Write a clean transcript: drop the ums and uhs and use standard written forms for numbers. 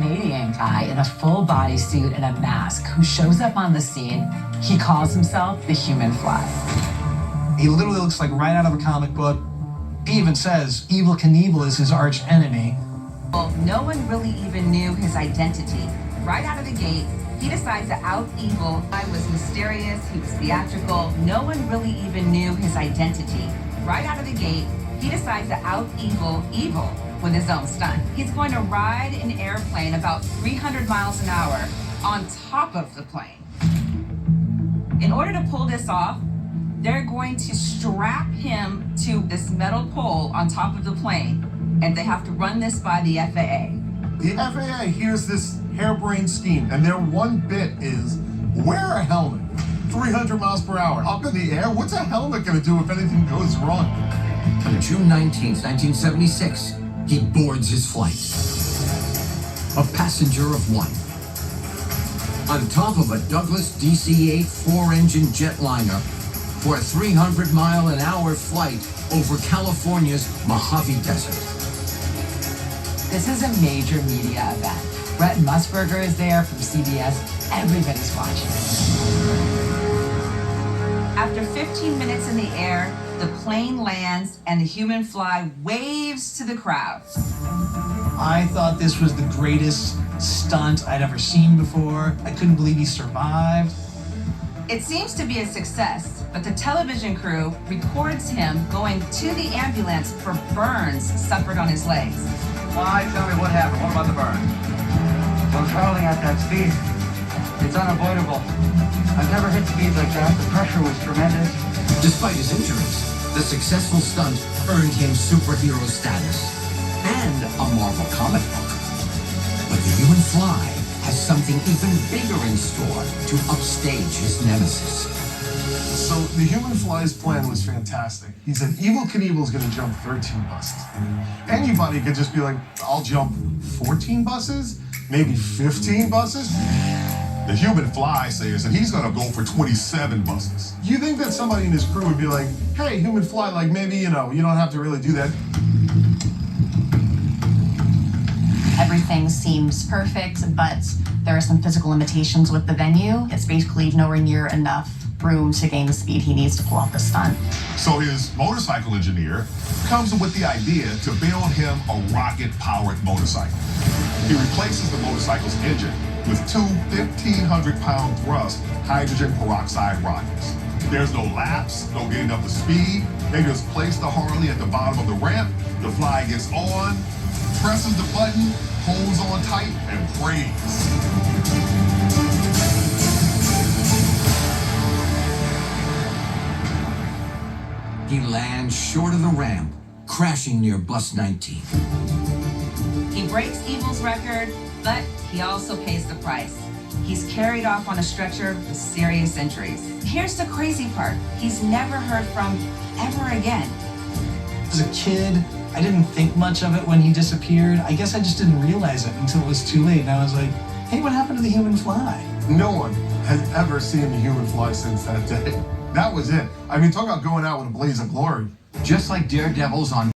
Canadian guy in a full bodysuit and a mask who shows up on the scene. He calls himself the Human Fly. He literally looks like right out of a comic book. He even says Evel Knievel is his arch enemy. Well, no one really even knew his identity. Right out of the gate, he decides to out Evel. I was mysterious, he was theatrical. No one really even knew his identity. Right out of the gate, he decides to out Evel with his own stunt. He's going to ride an airplane about 300 miles an hour on top of the plane. In order to pull this off, they're going to strap him to this metal pole on top of the plane, and they have to run this by the FAA. The FAA hears this harebrained scheme, and their one bit is wear a helmet. 300 miles per hour, up in the air. What's a helmet going to do if anything goes wrong? On June 19th, 1976, he boards his flight. A passenger of one. On top of a Douglas DC-8 four-engine jetliner for a 300-mile-an-hour flight over California's Mojave Desert. This is a major media event. Brett Musburger is there from CBS. Everybody's watching. After 15 minutes in the air, the plane lands and the Human Fly waves to the crowd. I thought this was the greatest stunt I'd ever seen before. I couldn't believe he survived. It seems to be a success, but the television crew records him going to the ambulance for burns suffered on his legs. Why? Tell me what happened. What about the burn? Well, traveling at that speed, it's unavoidable. I've never hit speeds like that. The pressure was tremendous. Despite his injuries, the successful stunt earned him superhero status and a Marvel comic book. But the Human Fly has something even bigger in store to upstage his nemesis. So the Human Fly's plan was fantastic. He said Evel Knievel's going to jump 13 buses. Anybody could just be like, I'll jump 14 buses, maybe 15 buses. The Human Fly says that he's going to go for 27 buses. You think that somebody in his crew would be like, hey, Human Fly, like maybe, you don't have to really do that. Everything seems perfect, but there are some physical limitations with the venue. It's basically nowhere near enough room to gain the speed he needs to pull off the stunt. So his motorcycle engineer comes up with the idea to build him a rocket-powered motorcycle. He replaces the motorcycle's engine with two 1,500-pound thrust hydrogen peroxide rockets. There's no laps, no getting up to speed. They just place the Harley at the bottom of the ramp. The Fly gets on, presses the button, holds on tight, and prays. He lands short of the ramp, crashing near bus 19. He breaks Evel's record, but he also pays the price. He's carried off on a stretcher with serious injuries. Here's the crazy part. He's never heard from ever again. As a kid, I didn't think much of it when he disappeared. I guess I just didn't realize it until it was too late. And I was like, hey, what happened to the Human Fly? No one has ever seen the Human Fly since that day. That was it. I mean, talk about going out with a blaze of glory. Just like Daredevil's on